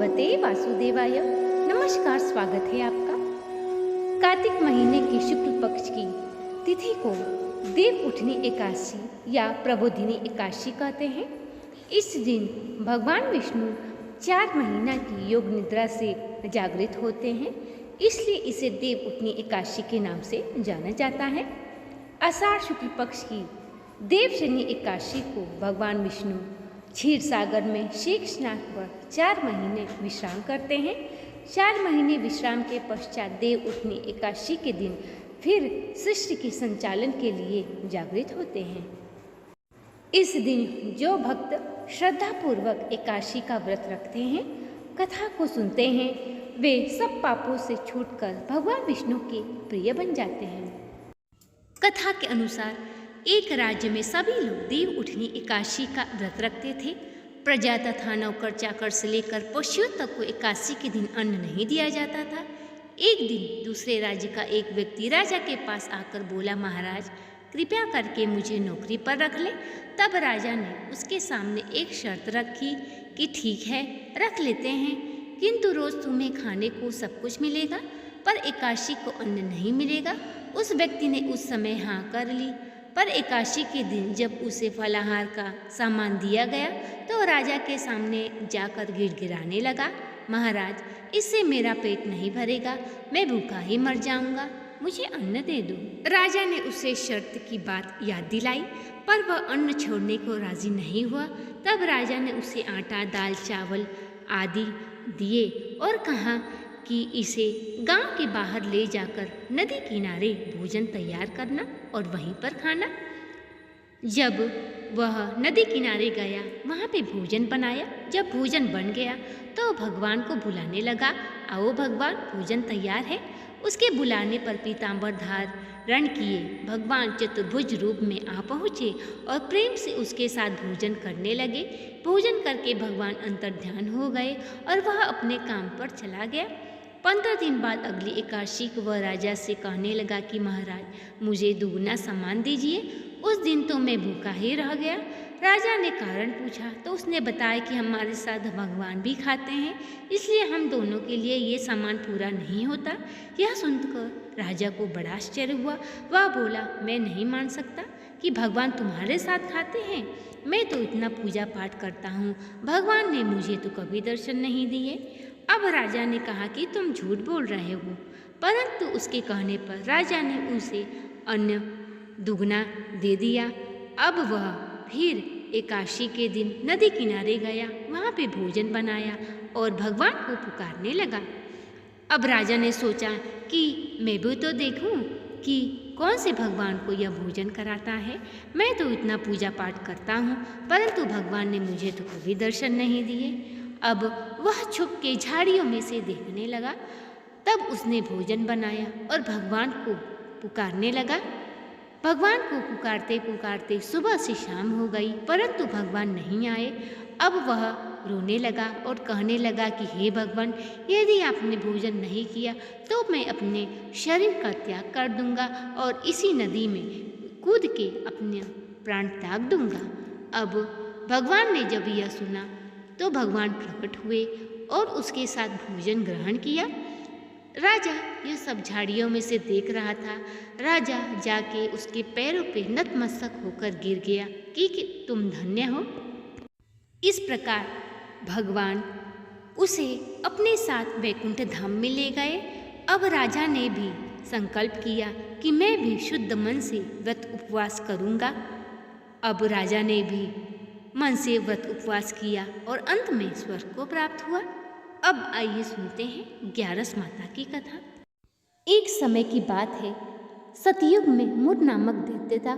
भगवते वासुदेवाय। नमस्कार, स्वागत है आपका। कार्तिक महीने की शुक्ल पक्ष की तिथि को देव उठनी एकादशी या प्रबोधिनी एकादशी कहते हैं। इस दिन भगवान विष्णु 4 महीना की योग निद्रा से जागृत होते हैं, इसलिए इसे देव उठनी एकादशी के नाम से जाना जाता है। आषाढ़ शुक्ल पक्ष की देवशनी एकादशी को भगवान विष्णु क्षीर सागर में शेष स्नान पर 4 महीने विश्राम करते हैं। 4 महीने विश्राम के पश्चात देव उठनी एकादशी के दिन फिर सृष्टि के संचालन के लिए जागृत होते हैं। इस दिन जो भक्त श्रद्धापूर्वक एकादशी का व्रत रखते हैं, कथा को सुनते हैं, वे सब पापों से छूटकर भगवान विष्णु के प्रिय बन जाते हैं। कथा के अनुसार एक राज्य में सभी लोग देव उठनी एकादशी का व्रत रखते थे। प्रजा तथा नौकर चाकर से लेकर पशुओं तक को एकादशी के दिन अन्न नहीं दिया जाता था। एक दिन दूसरे राज्य का एक व्यक्ति राजा के पास आकर बोला, महाराज कृपया करके मुझे नौकरी पर रख ले। तब राजा ने उसके सामने एक शर्त रखी कि ठीक है, रख लेते हैं, किंतु रोज तुम्हें खाने को सब कुछ मिलेगा, पर एकादशी को अन्न नहीं मिलेगा। उस व्यक्ति ने उस समय हाँ कर ली, पर एकादशी के दिन जब उसे फलाहार का सामान दिया गया तो राजा के सामने जाकर गिड़गिड़ाने लगा, महाराज इससे मेरा पेट नहीं भरेगा, मैं भूखा ही मर जाऊंगा, मुझे अन्न दे दो। राजा ने उसे शर्त की बात याद दिलाई, पर वह अन्न छोड़ने को राजी नहीं हुआ। तब राजा ने उसे आटा, दाल, चावल आदि दिए और कहा कि इसे गांव के बाहर ले जाकर नदी किनारे भोजन तैयार करना और वहीं पर खाना। जब वह नदी किनारे गया, वहाँ पे भोजन बनाया। जब भोजन बन गया तो भगवान को बुलाने लगा, आओ भगवान भोजन तैयार है। उसके बुलाने पर पीतांबरधार रण किए भगवान चतुर्भुज रूप में आ पहुँचे और प्रेम से उसके साथ भोजन करने लगे। भोजन करके भगवान अंतर्ध्यान हो गए और वह अपने काम पर चला गया। 15 दिन बाद अगली एकादशी को वह राजा से कहने लगा कि महाराज मुझे दुगना सामान दीजिए। उस दिन तो मैं भूखा ही रह गया। राजा ने कारण पूछा तो उसने बताया कि हमारे साथ भगवान भी खाते हैं, इसलिए हम दोनों के लिए ये सामान पूरा नहीं होता। यह सुनकर राजा को बड़ा आश्चर्य हुआ। वह बोला, मैं नहीं मान सकता कि भगवान तुम्हारे साथ खाते हैं। मैं तो इतना पूजा पाठ करता हूँ, भगवान ने मुझे तो कभी दर्शन नहीं दिए। अब राजा ने कहा कि तुम झूठ बोल रहे हो, परंतु उसके कहने पर राजा ने उसे अन्न दुगना दे दिया। अब वह फिर एकादशी के दिन नदी किनारे गया, वहाँ पे भोजन बनाया और भगवान को पुकारने लगा। अब राजा ने सोचा कि मैं भी तो देखूं कि कौन से भगवान को यह भोजन कराता है। मैं तो इतना पूजा पाठ करता हूँ, परंतु भगवान ने मुझे तो कभी दर्शन नहीं दिए। अब वह छुप के झाड़ियों में से देखने लगा। तब उसने भोजन बनाया और भगवान को पुकारने लगा। भगवान को पुकारते पुकारते सुबह से शाम हो गई, परंतु भगवान नहीं आए। अब वह रोने लगा और कहने लगा कि हे भगवान, यदि आपने भोजन नहीं किया तो मैं अपने शरीर का त्याग कर दूंगा और इसी नदी में कूद के अपने प्राण त्याग दूंगा। अब भगवान ने जब यह सुना तो भगवान प्रकट हुए और उसके साथ भोजन ग्रहण किया। राजा यह सब झाड़ियों में से देख रहा था। राजा जाके उसके पैरों पे नतमस्तक होकर गिर गया कि तुम धन्य हो। इस प्रकार भगवान उसे अपने साथ वैकुंठ धाम में ले गए। अब राजा ने भी संकल्प किया कि मैं भी शुद्ध मन से व्रत उपवास करूँगा। अब राजा ने भी मन से व्रत उपवास किया और अंत में स्वर्ग को प्राप्त हुआ। अब आइए सुनते हैं ग्यारस माता की कथा। एक समय की बात है, सतयुग में मुर नामक दैत्य था।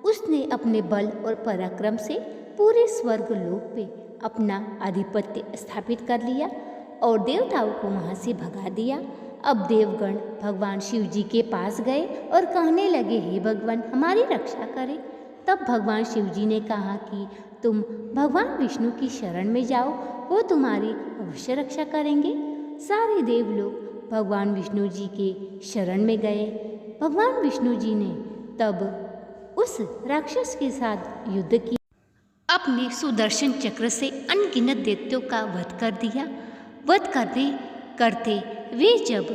उसने अपने बल और पराक्रम से पूरे स्वर्ग लोक पे अपना आधिपत्य स्थापित कर लिया और देवताओं को वहाँ से भगा दिया। अब देवगण भगवान शिव जी के पास गए और कहने लगे, हे भगवान हमारी रक्षा करें। तब भगवान शिव जी ने कहा कि तुम भगवान विष्णु की शरण में जाओ, वो तुम्हारी अवश्य रक्षा करेंगे। सारे देव लोग भगवान विष्णु जी के शरण में गए। भगवान विष्णु जी ने तब उस राक्षस के साथ युद्ध किया, अपने सुदर्शन चक्र से अनगिनत दैत्यों का वध कर दिया। वध करते वे जब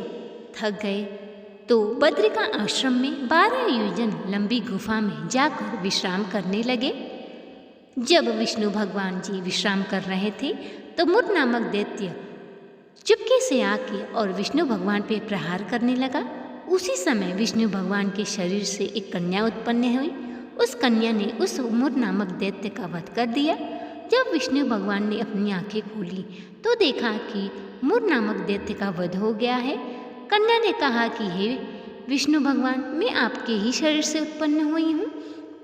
थक गए तो बद्रिका आश्रम में 12 योजन लंबी गुफा में जाकर विश्राम करने लगे। जब विष्णु भगवान जी विश्राम कर रहे थे तो मुर नामक दैत्य चुपके से आके और विष्णु भगवान पे प्रहार करने लगा। उसी समय विष्णु भगवान के शरीर से एक कन्या उत्पन्न हुई। उस कन्या ने उस मुर नामक दैत्य का वध कर दिया। जब विष्णु भगवान ने अपनी आंखें खोली तो देखा कि मुर नामक दैत्य का वध हो गया है। कन्या ने कहा कि हे विष्णु भगवान, मैं आपके ही शरीर से उत्पन्न हुई हूँ।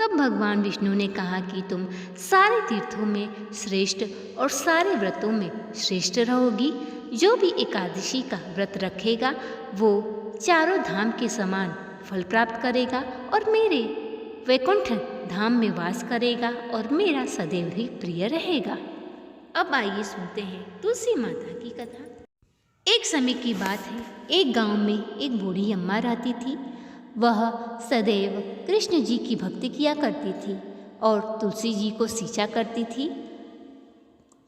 तब भगवान विष्णु ने कहा कि तुम सारे तीर्थों में श्रेष्ठ और सारे व्रतों में श्रेष्ठ रहोगी। जो भी एकादशी का व्रत रखेगा वो चारों धाम के समान फल प्राप्त करेगा और मेरे वैकुंठ धाम में वास करेगा और मेरा सदैव ही प्रिय रहेगा। अब आइए सुनते हैं तुलसी माता की कथा। एक समय की बात है, एक गांव में एक बूढ़ी अम्मा रहती थी। वह सदैव कृष्ण जी की भक्ति किया करती थी और तुलसी जी को सींचा करती थी,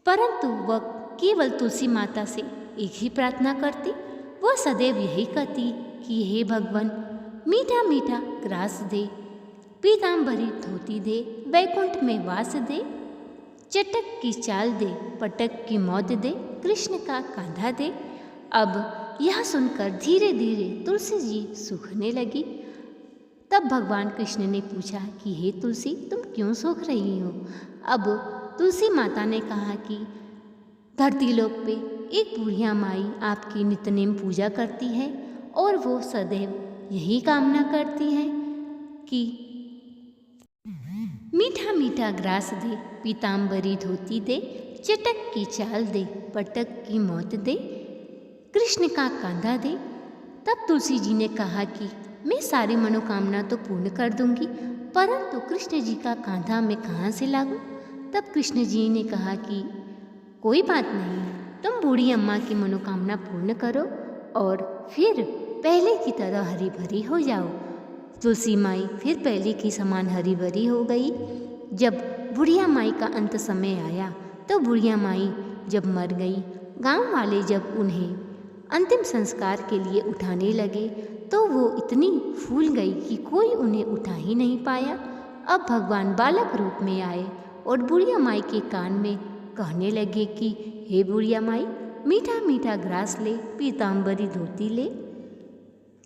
परंतु वह केवल तुलसी माता से एक ही प्रार्थना करती। वह सदैव यही कहती कि हे भगवान, मीठा मीठा ग्रास दे, पीताम्बरी धोती दे, वैकुंठ में वास दे, चटक की चाल दे, पटक की मौत दे, कृष्ण का कांधा दे। अब यह सुनकर धीरे धीरे तुलसी जी सूखने लगी। तब भगवान कृष्ण ने पूछा कि हे तुलसी, तुम क्यों सूख रही हो? अब तुलसी माता ने कहा कि धरती लोक पे एक बुढ़िया माई आपकी नित्यनेम पूजा करती है और वो सदैव यही कामना करती है कि मीठा मीठा ग्रास दे, पीताम्बरी धोती दे, चटक की चाल दे, पटक की मौत दे, कृष्ण का कांधा दे। तब तुलसी जी ने कहा कि मैं सारी मनोकामना तो पूर्ण कर दूंगी, परंतु कृष्ण जी का कांधा मैं कहाँ से लाऊं? तब कृष्ण जी ने कहा कि कोई बात नहीं, तुम बूढ़ी अम्मा की मनोकामना पूर्ण करो और फिर पहले की तरह हरी भरी हो जाओ। तुलसी माई फिर पहले की समान हरी भरी हो गई। जब बुढ़िया माई का अंत समय आया तो बुढ़िया माई जब मर गई, गांव वाले जब उन्हें अंतिम संस्कार के लिए उठाने लगे तो वो इतनी फूल गई कि कोई उन्हें उठा ही नहीं पाया। अब भगवान बालक रूप में आए और बुढ़िया माई के कान में कहने लगे कि हे बुढ़िया माई, मीठा मीठा ग्रास ले, पीताम्बरी धोती ले,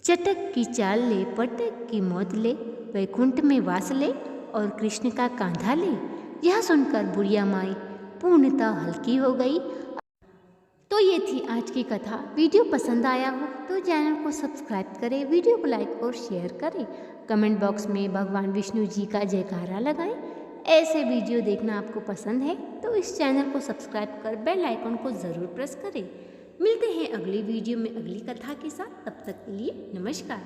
चटक की चाल ले, पटक की मौत ले, वैकुंठ में वास ले और कृष्ण का कांधा ले। यह सुनकर बुढ़िया माई पूर्णतः हल्की हो गई। तो ये थी आज की कथा। वीडियो पसंद आया हो तो चैनल को सब्सक्राइब करें, वीडियो को लाइक और शेयर करें। कमेंट बॉक्स में भगवान विष्णु जी का जयकारा लगाएं। ऐसे वीडियो देखना आपको पसंद है तो इस चैनल को सब्सक्राइब कर बेल आइकन को ज़रूर प्रेस करें। मिलते हैं अगली वीडियो में अगली कथा के साथ। तब तक के लिए नमस्कार।